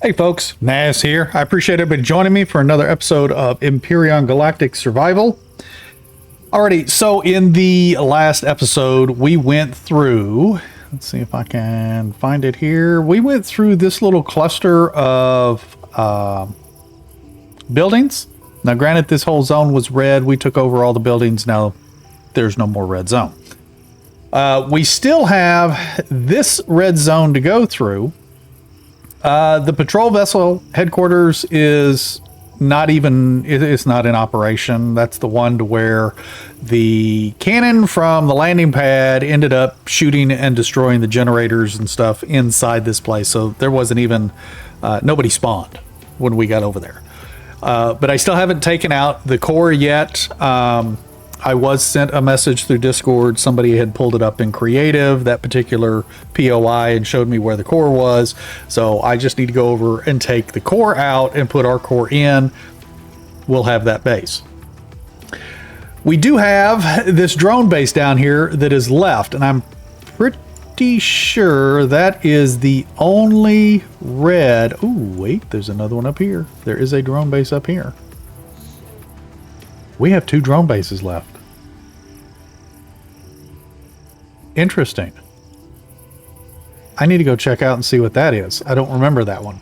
Hey folks, Nas here. I appreciate everybody joining me for another episode of Empyrion Galactic Survival. Alrighty, so in the last episode, we went through, let's see if I can find it here. We went through this little cluster of buildings. Now granted, this whole zone was red. We took over all the buildings. Now there's no more red zone. We still have this red zone to go through. The patrol vessel headquarters is not even, it's not in operation. That's the one to where the cannon from the landing pad ended up shooting and destroying the generators and stuff inside this place. So there wasn't even, nobody spawned when we got over there. But I still haven't taken out the core yet. I was sent a message through Discord. Somebody had pulled it up in creative, that particular POI, and showed me where the core was. So I just need to go over and take the core out and put our core in. We'll have that base. We do have this drone base down here that is left, and I'm pretty sure that is the only red. Oh, wait, there's another one up here. There is a drone base up here. We have 2 drone bases left. Interesting. I need to go check out and see what that is. I don't remember that one.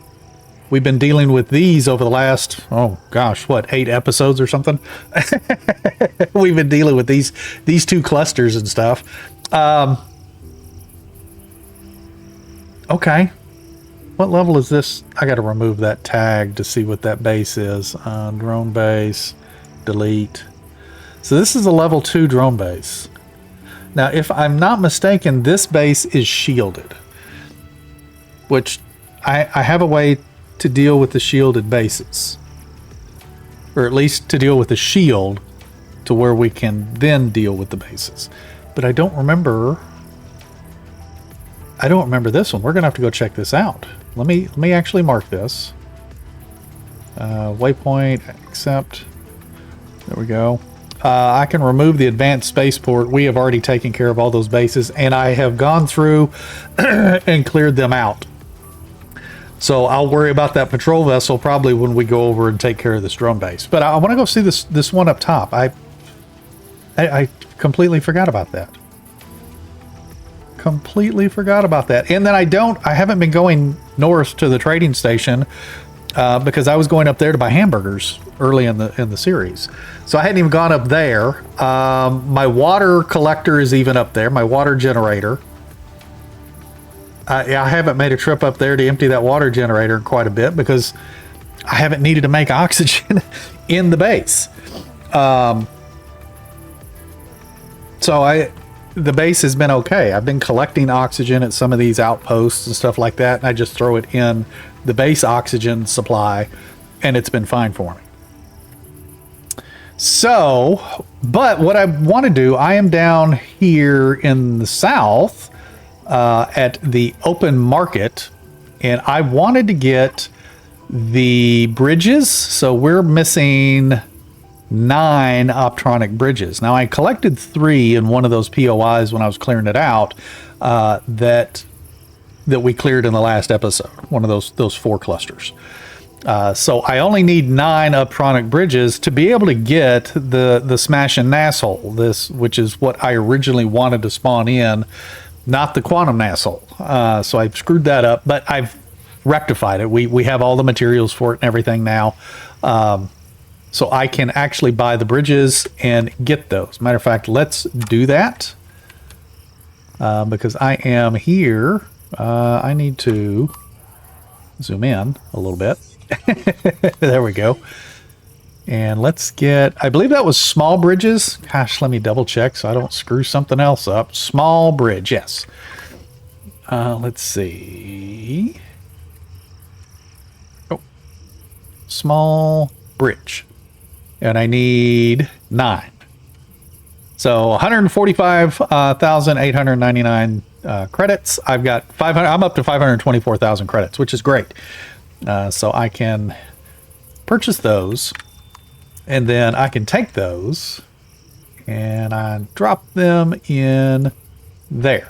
We've been dealing with these over the last, oh gosh, what, 8 episodes or something? We've been dealing with these 2 clusters and stuff. Okay. What level is this? I got to remove that tag to see what that base is. Drone base. Delete. So this is a level 2 drone base. Now, if I'm not mistaken, this base is shielded, which I have a way to deal with the shielded bases, or at least to deal with the shield to where we can then deal with the bases. But I don't remember this one. We're gonna have to go check this out. Let me actually mark this. Waypoint, accept. There we go. I can remove the advanced spaceport. We have already taken care of all those bases, and I have gone through and cleared them out. So I'll worry about that patrol vessel probably when we go over and take care of this drone base. But I want to go see this one up top. I completely forgot about that. Completely forgot about that. And then I haven't been going north to the trading station because I was going up there to buy hamburgers early in the series. So I hadn't even gone up there. My water collector is even up there, my water generator. I haven't made a trip up there to empty that water generator quite a bit because I haven't needed to make oxygen in the base. So the base has been okay. I've been collecting oxygen at some of these outposts and stuff like that, and I just throw it in the base oxygen supply, and it's been fine for me. So, but what I want to do, I am down here in the south at the open market, and I wanted to get the bridges. So we're missing 9 optronic bridges. Now I collected 3 in one of those POIs when I was clearing it out that we cleared in the last episode, one of those 4 clusters. So I only need 9 optronic bridges to be able to get the smash and nasshole, which is what I originally wanted to spawn in, not the quantum nasshole. So I screwed that up, but I've rectified it. We have all the materials for it and everything now. So I can actually buy the bridges and get those. Matter of fact, let's do that because I am here. I need to zoom in a little bit. There we go. And let's get, I believe that was small bridges. Gosh, let me double check so I don't screw something else up. Small bridge, yes. Let's see. Oh, small bridge. And I need 9. So 145,899 credits. I've got 500. I'm up to 524,000 credits, which is great. So I can purchase those, and then I can take those and I drop them in there.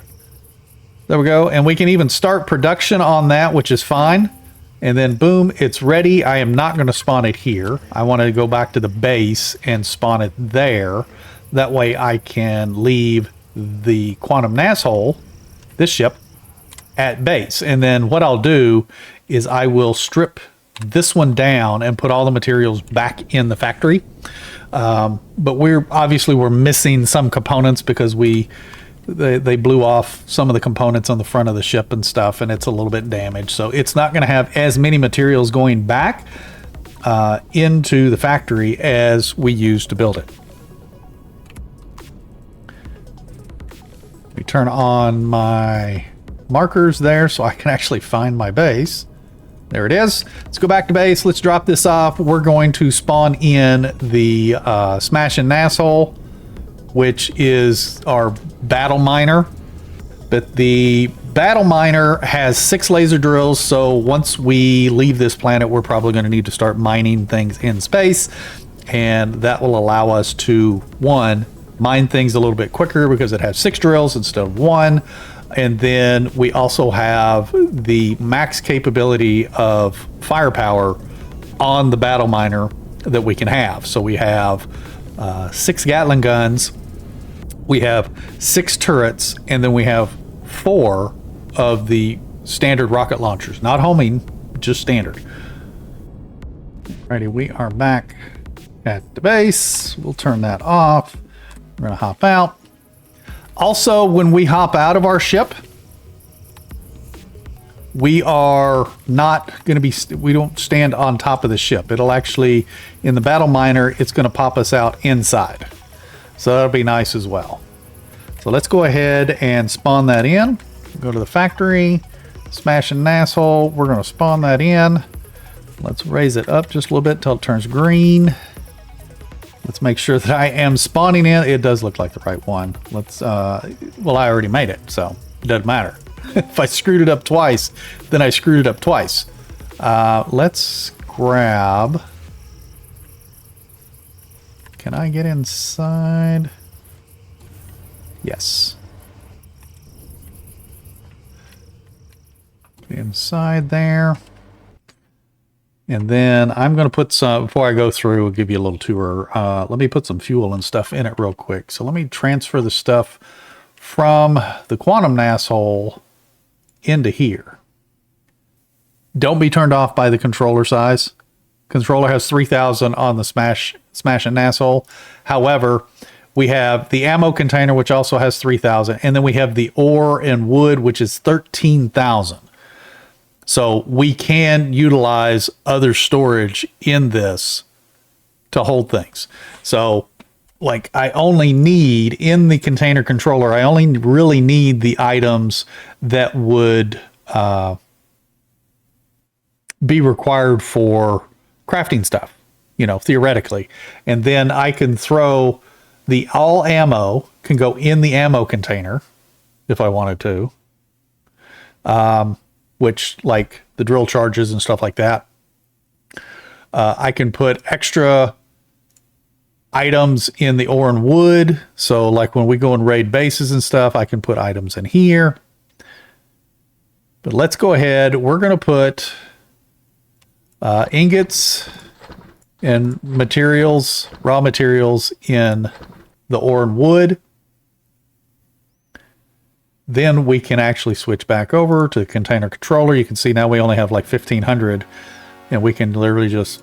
There we go. And we can even start production on that, which is fine. And then boom, it's ready. I am not going to spawn it here. I want to go back to the base and spawn it there. That way I can leave the quantum Nasshole, this ship, at base. And then what I'll do is I will strip this one down and put all the materials back in the factory. But we're missing some components because they blew off some of the components on the front of the ship and stuff, and it's a little bit damaged. So it's not going to have as many materials going back into the factory as we used to build it. We turn on my markers there so I can actually find my base. There it is. Let's go back to base. Let's drop this off. We're going to spawn in the Smash and Nasshole, which is our battle miner. But the battle miner has 6 laser drills, so once we leave this planet, we're probably going to need to start mining things in space, and that will allow us to, one, mine things a little bit quicker because it has 6 drills instead of 1. And then we also have the max capability of firepower on the battle miner that we can have. So we have 6 Gatling guns, we have 6 turrets, and then we have 4 of the standard rocket launchers. Not homing, just standard. Alrighty, we are back at the base. We'll turn that off. We're gonna hop out. Also, when we hop out of our ship, we are not going to be, we don't stand on top of the ship. It'll actually, in the battle miner, it's going to pop us out inside. So that'll be nice as well. So let's go ahead and spawn that in. Go to the factory, Smash and Nasshole. We're going to spawn that in. Let's raise it up just a little bit until it turns green. Let's make sure that I am spawning in. It does look like the right one. Let's, well, I already made it, so it doesn't matter. If I screwed it up twice, then I screwed it up twice. Let's grab... Can I get inside? Yes. Get inside there. And then I'm going to put some, before I go through, I'll give you a little tour. Let me put some fuel and stuff in it real quick. So let me transfer the stuff from the quantum Nasshole into here. Don't be turned off by the controller size. Controller has 3,000 on the Smash and Nasshole. However, we have the ammo container, which also has 3,000. And then we have the ore and wood, which is 13,000. So we can utilize other storage in this to hold things. So like I only need in the container controller, I only really need the items that would be required for crafting stuff, you know, theoretically. And then I can throw the all ammo can go in the ammo container if I wanted to. Which like the drill charges and stuff like that. I can put extra items in the ore and wood. So like when we go and raid bases and stuff, I can put items in here. But let's go ahead. We're going to put ingots and materials, raw materials in the ore and wood. Then we can actually switch back over to the container controller. You can see now we only have like 1,500 and we can literally just,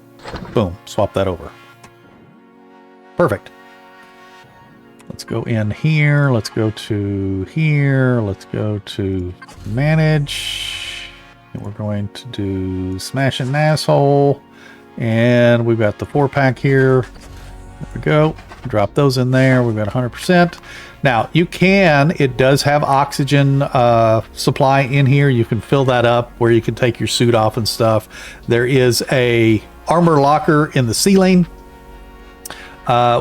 boom, swap that over. Perfect. Let's go in here. Let's go to here. Let's go to manage. And we're going to do Smash and Nasshole. And we've got the 4-pack here. There we go. Drop those in there. We've got 100%. Now, you can, it does have oxygen supply in here. You can fill that up where you can take your suit off and stuff. There is a armor locker in the ceiling.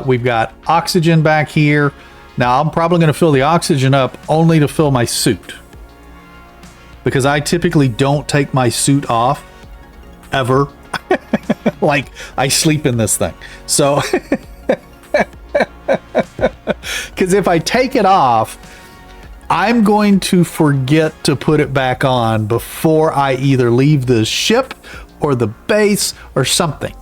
We've got oxygen back here. Now, I'm probably going to fill the oxygen up only to fill my suit, because I typically don't take my suit off ever. Like, I sleep in this thing. So... because if I take it off, I'm going to forget to put it back on before I either leave the ship or the base or something.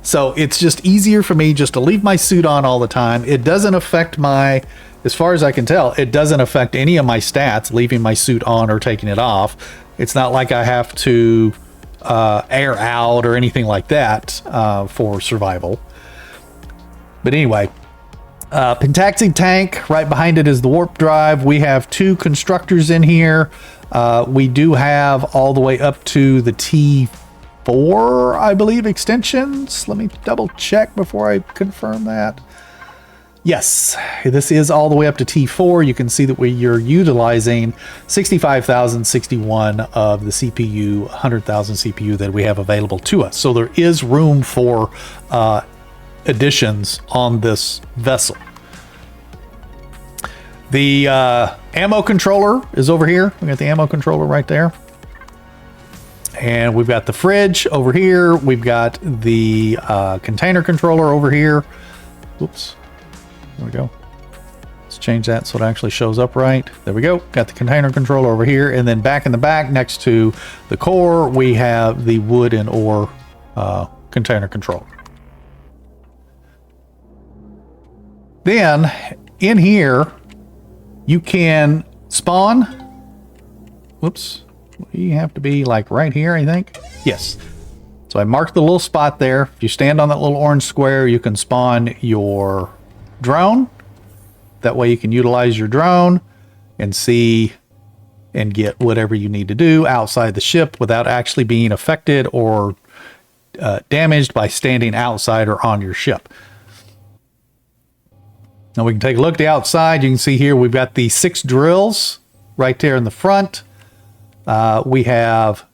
So it's just easier for me just to leave my suit on all the time. It doesn't affect my, as far as I can tell, it doesn't affect any of my stats, leaving my suit on or taking it off. It's not like I have to air out or anything like that for survival. But anyway, Pentaxi tank, right behind it is the warp drive. We have 2 constructors in here. We do have all the way up to the T4, I believe, extensions. Let me double check before I confirm that. Yes, this is all the way up to T4. You can see that you're utilizing 65,061 of the CPU, 100,000 CPU that we have available to us. So there is room for additions on this vessel. The ammo controller is over here. We got the ammo controller right there. And we've got the fridge over here. We've got the container controller over here. Oops. There we go. Let's change that so it actually shows up right. There we go. Got the container controller over here. And then back in the back next to the core, we have the wood and ore container controller. Then in here, you can spawn. Whoops. You have to be like right here, I think. Yes. So I marked the little spot there. If you stand on that little orange square, you can spawn your drone. That way you can utilize your drone and see and get whatever you need to do outside the ship without actually being affected or damaged by standing outside or on your ship. Now we can take a look at the outside. You can see here we've got the 6 drills right there in the front. We have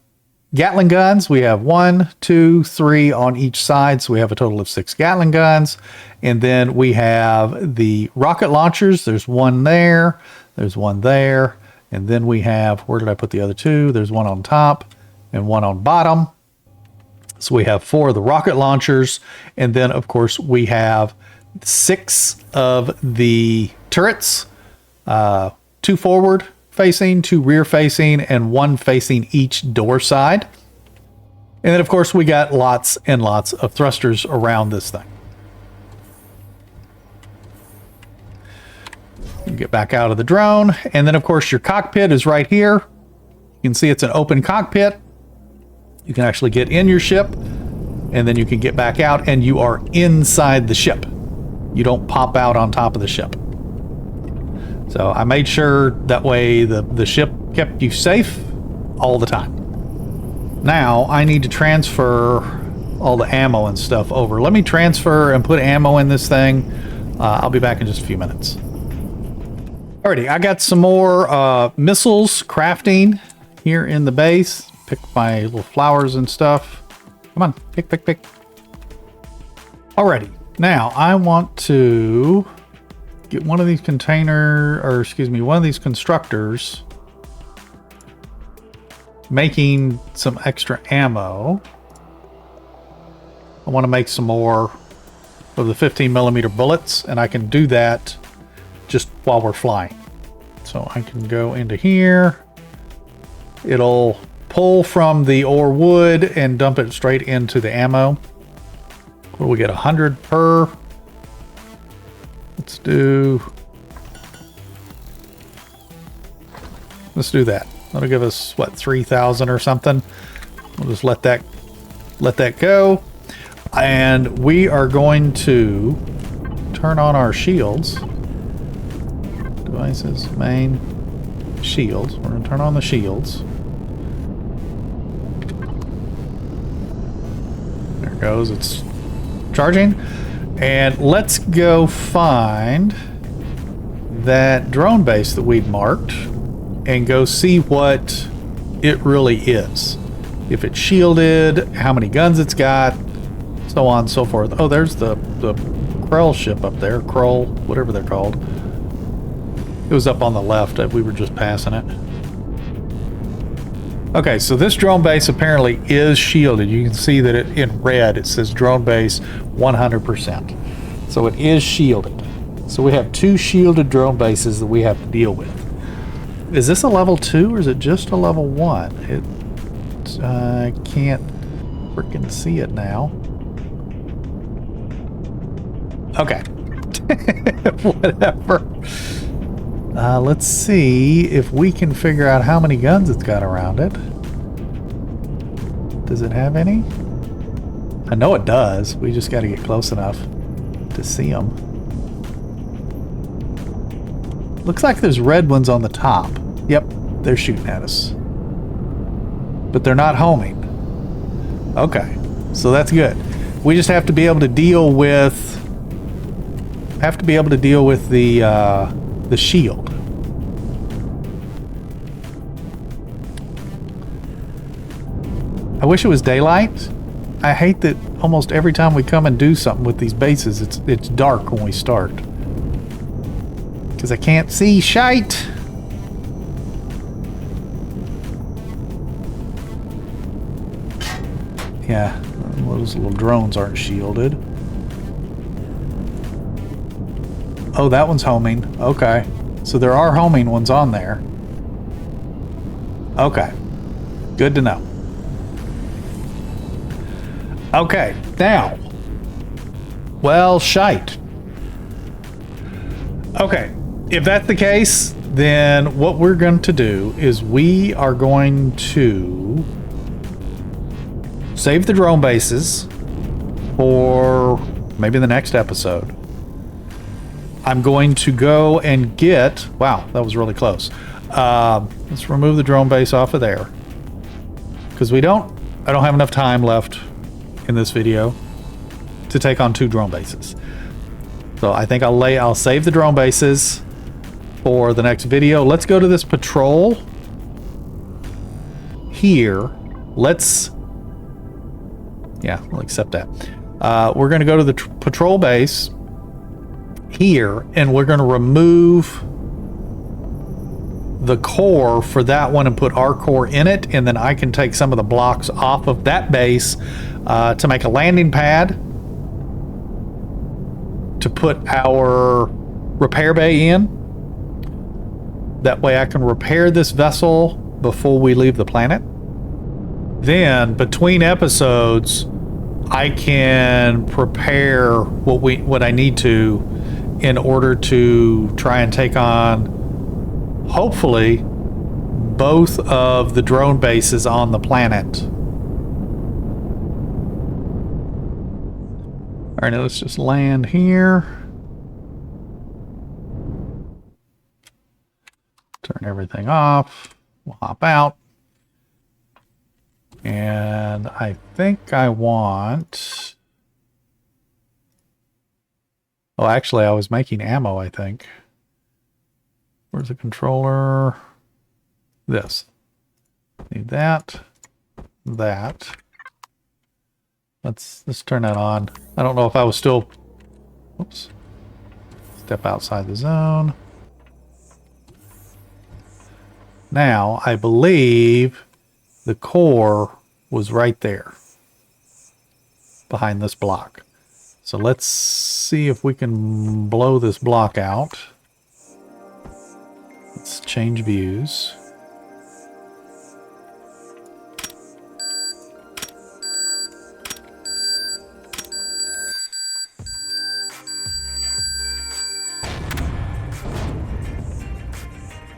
Gatling guns. We have 1, 2, 3 on each side. So we have a total of 6 Gatling guns. And then we have the rocket launchers. There's 1 there. There's 1 there. And then we have, where did I put the other 2? There's 1 on top and 1 on bottom. So we have 4 of the rocket launchers. And then, of course, we have 6 of the turrets, 2 forward facing, 2 rear facing, and 1 facing each door side. And then, of course, we got lots and lots of thrusters around this thing. Get back out of the drone. And then, of course, your cockpit is right here. You can see it's an open cockpit. You can actually get in your ship, and then you can get back out, and you are inside the ship. You don't pop out on top of the ship. So I made sure that way the ship kept you safe all the time. Now I need to transfer all the ammo and stuff over. Let me transfer and put ammo in this thing. I'll be back in just a few minutes. Alrighty, I got some more missiles crafting here in the base. Pick my little flowers and stuff. Come on, pick. Alrighty. Now, I want to get one of these one of these constructors making some extra ammo. I want to make some more of the 15mm bullets, and I can do that just while we're flying. So I can go into here. It'll pull from the ore wood and dump it straight into the ammo. What do we get? 100 per. Let's do that. That'll give us what, 3,000 or something. We'll just let that go. And we are going to turn on our shields. Devices, main, shields. We're going to turn on the shields. There it goes. It's charging. And let's go find that drone base that we've marked and go see what it really is. If it's shielded, how many guns it's got, so on and so forth. Oh, there's the Krell ship up there. Krell, whatever they're called. It was up on the left. We were just passing it. Okay, so this drone base apparently is shielded. You can see that in red it says drone base 100%. So it is shielded. So we have 2 shielded drone bases that we have to deal with. Is this a level 2 or is it just a level 1? I can't freaking see it now. Okay. Whatever. Let's see if we can figure out how many guns it's got around it. Does it have any? I know it does. We just got to get close enough to see them. Looks like there's red ones on the top. Yep, they're shooting at us. But they're not homing. Okay, so that's good. We just have to be able to deal with... the shield. I wish it was daylight. I hate that almost every time we come and do something with these bases, it's dark when we start. Because I can't see shite. Yeah, those little drones aren't shielded. Oh, that one's homing. Okay. So there are homing ones on there. Okay. Good to know. Okay, now. Well, shite. Okay, if that's the case, then what we're going to do is we are going to save the drone bases for maybe the next episode. I'm going to go and get... Wow, that was really close. Let's remove the drone base off of there. Because I don't have enough time left in this video to take on 2 drone bases. So I think I'll save the drone bases for the next video. Let's go to this patrol here. Yeah, we'll accept that. We're going to go to the patrol base here, and we're going to remove the core for that one and put our core in it, and then I can take some of the blocks off of that base to make a landing pad to put our repair bay in. That way I can repair this vessel before we leave the planet. Then between episodes I can prepare what I need to in order to try and take on, hopefully, both of the drone bases on the planet. All right, now let's just land here. Turn everything off. We'll hop out. And I think I want... Oh, actually, I was making ammo, I think. Where's the controller? This. Need that. That. Let's turn that on. I don't know if I was still... Oops. Step outside the zone. Now, I believe the core was right there. Behind this block. So let's see if we can blow this block out. Let's change views.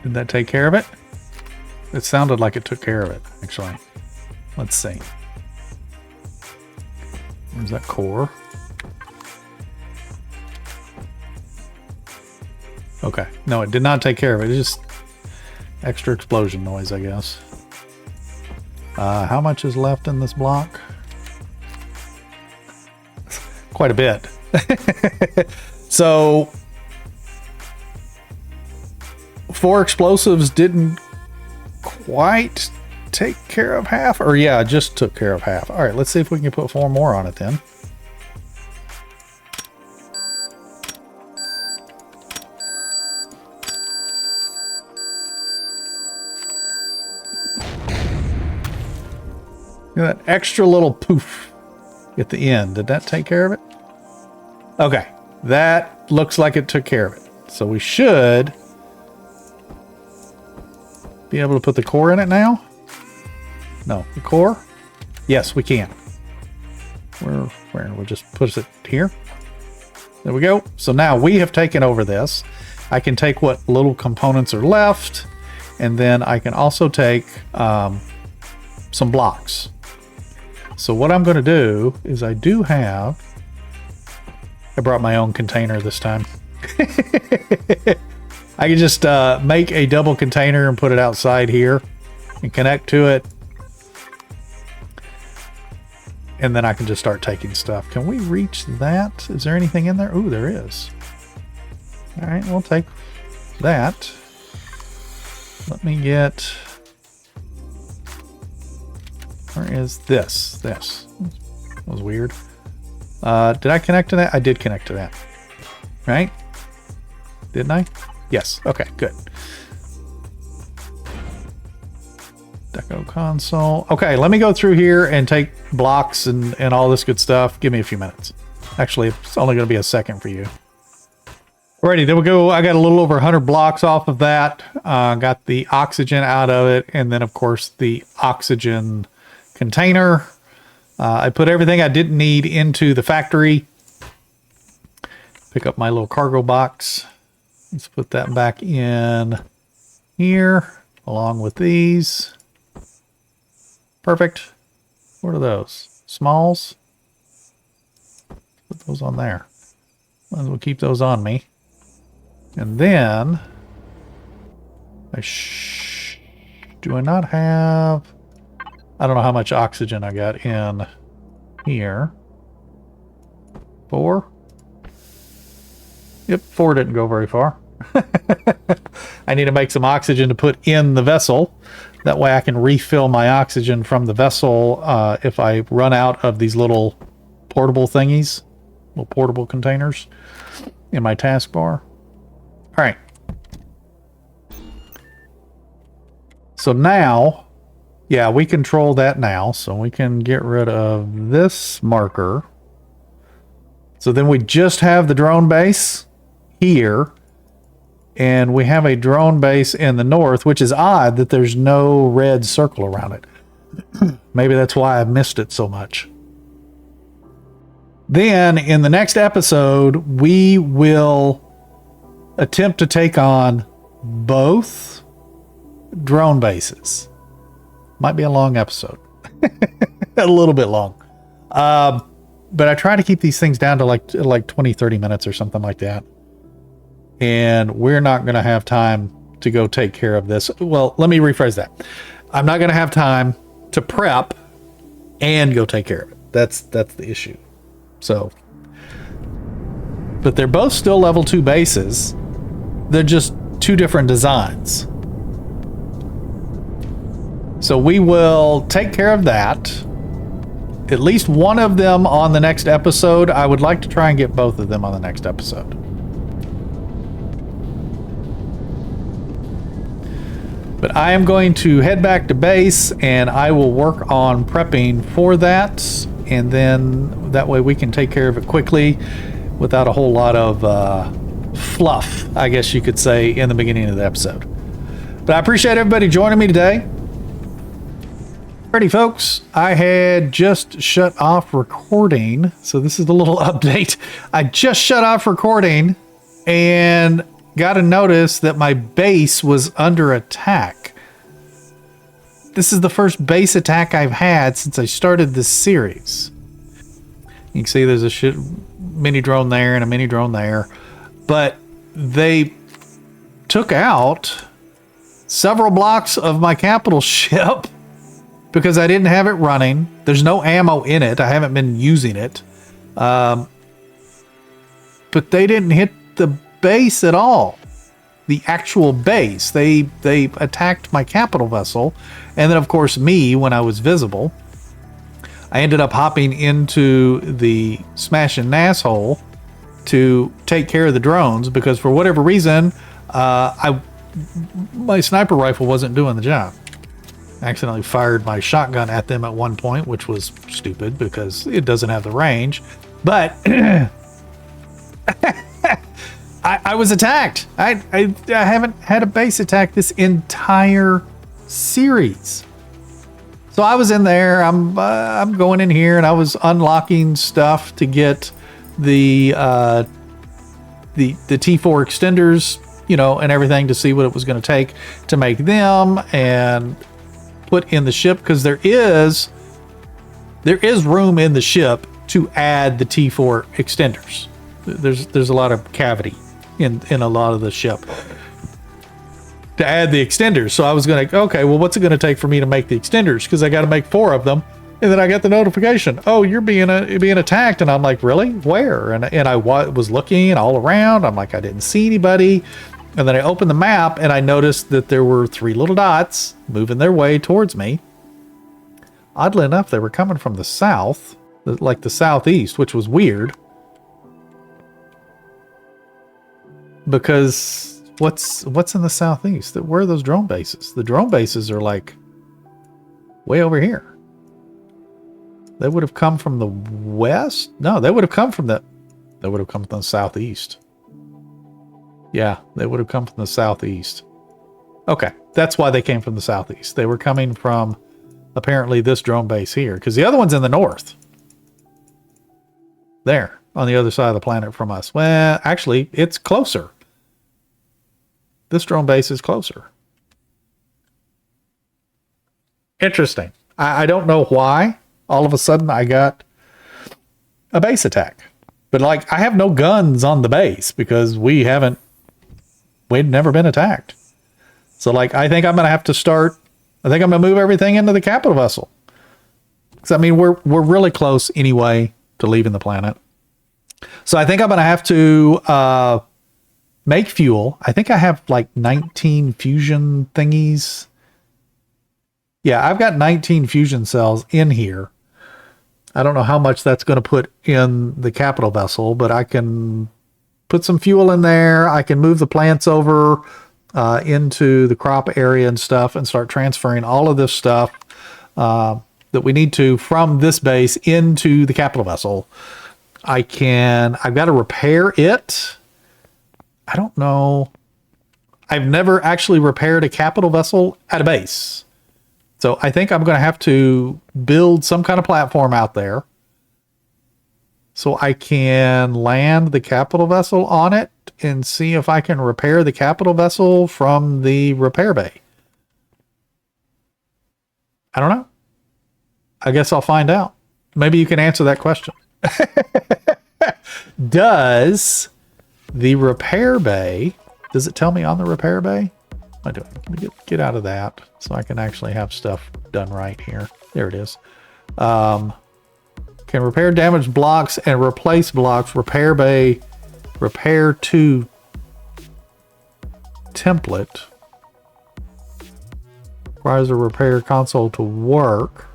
Did that take care of it? It sounded like it took care of it, actually. Let's see. Where's that core? Okay. No, it did not take care of it. It's just extra explosion noise, I guess. How much is left in this block? Quite a bit. So, 4 explosives didn't quite take care of half. Or yeah, just took care of half. All right, let's see if we can put 4 more on it then. That extra little poof at the end. Did that take care of it? Okay. That looks like it took care of it. So we should be able to put the core in it now? No, the core? Yes, we can. Where? We'll just put it here. There we go. So now we have taken over this. I can take what little components are left, and then I can also take some blocks. So what I'm going to do is I brought my own container this time. I can just make a double container and put it outside here and connect to it. And then I can just start taking stuff. Can we reach that? Is there anything in there? Ooh, there is. All right, we'll take that. Let me get... Where is this? This. That was weird. Did I connect to that? I did connect to that. Right? Didn't I? Yes. Okay, good. Deco console. Okay, let me go through here and take blocks and all this good stuff. Give me a few minutes. Actually, it's only going to be a second for you. Alrighty, there we go. I got a little over 100 blocks off of that. Got the oxygen out of it. And then, of course, the oxygen container. I put everything I didn't need into the factory. Pick up my little cargo box. Let's put that back in here along with these. Perfect. What are those? Smalls? Put those on there. Might as well keep those on me. And then do I not have... I don't know how much oxygen I got in here. 4? Yep, 4 didn't go very far. I need to make some oxygen to put in the vessel. That way I can refill my oxygen from the vessel if I run out of these little portable thingies, little portable containers in my taskbar. All right. So now, yeah, we control that now. So we can get rid of this marker. So then we just have the drone base here. And we have a drone base in the north, which is odd that there's no red circle around it. Maybe that's why I missed it so much. Then in the next episode, we will attempt to take on both drone bases. Might be a long episode. A little bit long. But I try to keep these things down to like 20, 30 minutes or something like that. And we're not going to have time to go take care of this. Well, let me rephrase that. I'm not going to have time to prep and go take care of it. That's the issue. So, but they're both still level 2 bases. They're just 2 different designs. So we will take care of that. At least one of them on the next episode. I would like to try and get both of them on the next episode. But I am going to head back to base and I will work on prepping for that. And then that way we can take care of it quickly without a whole lot of fluff, I guess you could say, in the beginning of the episode. But I appreciate everybody joining me today. Alrighty, folks, I had just shut off recording. So this is the little update. I just shut off recording and got a notice that my base was under attack. This is the first base attack I've had since I started this series. You can see there's a mini drone there and a mini drone there. But they took out several blocks of my capital ship because I didn't have it running. There's no ammo in it. I haven't been using it. But they didn't hit the base at all. The actual base. They attacked my capital vessel, and then of course me when I was visible. I ended up hopping into the smash and NAS hole to take care of the drones because for whatever reason my sniper rifle wasn't doing the job. I accidentally fired my shotgun at them at one point, which was stupid because it doesn't have the range. But I was attacked. I haven't had a base attack this entire series. So I was in there. I'm going in here, and I was unlocking stuff to get the T4 extenders, you know, and everything to see what it was going to take to make them and put in the ship, because there is room in the ship to add the T4 extenders. There's a lot of cavity in a lot of the ship to add the extenders. So I was going to, okay, well, what's it going to take for me to make the extenders? Because I got to make 4 of them. And then I got the notification, oh, you're being attacked. And I'm like, really? Where? And I was looking all around. I'm like, I didn't see anybody. And then I opened the map and I noticed that there were 3 little dots moving their way towards me. Oddly enough, they were coming from the south, like the southeast, which was weird. Because what's in the southeast? Where are those drone bases? The drone bases are like way over here. They would have come from the west? No, they would have come from the southeast. Yeah, they would have come from the southeast. Okay, that's why they came from the southeast. They were coming from apparently this drone base here, because the other one's in the north. There, on the other side of the planet from us. Well, actually, it's closer. This drone base is closer. Interesting. I don't know why all of a sudden I got a base attack. But like, I have no guns on the base because we'd never been attacked. So like, I think I'm going to have to start, I think I'm going to move everything into the capital vessel. Because I mean, we're really close anyway to leaving the planet. So I think I'm going to have to make fuel. I think I have like 19 fusion thingies. Yeah, I've got 19 fusion cells in here. I don't know how much that's going to put in the capital vessel, but I can put some fuel in there. I can move the plants over into the crop area and stuff and start transferring all of this stuff that we need to from this base into the capital vessel. I've got to repair it. I don't know. I've never actually repaired a capital vessel at a base. So I think I'm going to have to build some kind of platform out there so I can land the capital vessel on it and see if I can repair the capital vessel from the repair bay. I don't know. I guess I'll find out. Maybe you can answer that question. Does the repair bay, does it tell me on the repair bay? What am I doing? Let me get out of that so I can actually have stuff done right here. There it is. Can repair damaged blocks and replace blocks. Repair bay, repair to template. Requires a repair console to work.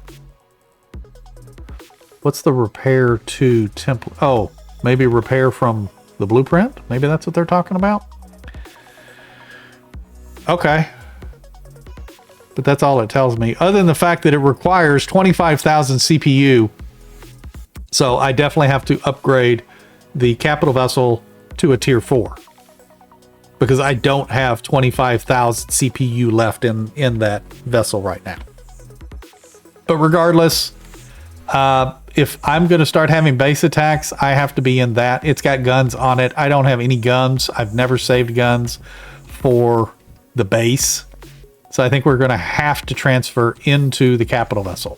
What's the repair to template? Oh, maybe repair from the blueprint? Maybe that's what they're talking about? Okay. But that's all it tells me. Other than the fact that it requires 25,000 CPU. So I definitely have to upgrade the capital vessel to a tier 4. Because I don't have 25,000 CPU left in that vessel right now. But regardless, if I'm going to start having base attacks, I have to be in that. It's got guns on it. I don't have any guns. I've never saved guns for the base. So I think we're going to have to transfer into the capital vessel.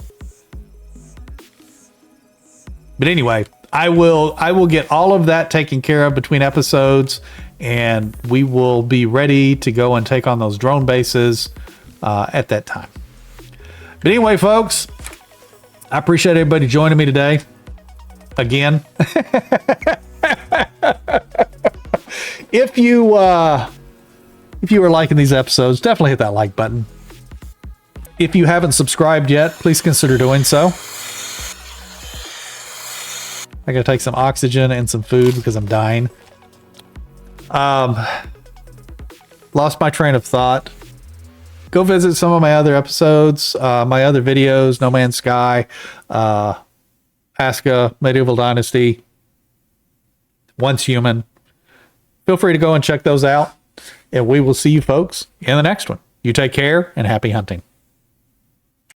But anyway, I will get all of that taken care of between episodes, and we will be ready to go and take on those drone bases at that time. But anyway, folks, I appreciate everybody joining me today. Again. If you are liking these episodes, definitely hit that like button. If you haven't subscribed yet, please consider doing so. I gotta take some oxygen and some food because I'm dying. Lost my train of thought. Go visit some of my other episodes, my other videos, No Man's Sky, Aska, Medieval Dynasty, Once Human. Feel free to go and check those out, and we will see you folks in the next one. You take care and happy hunting.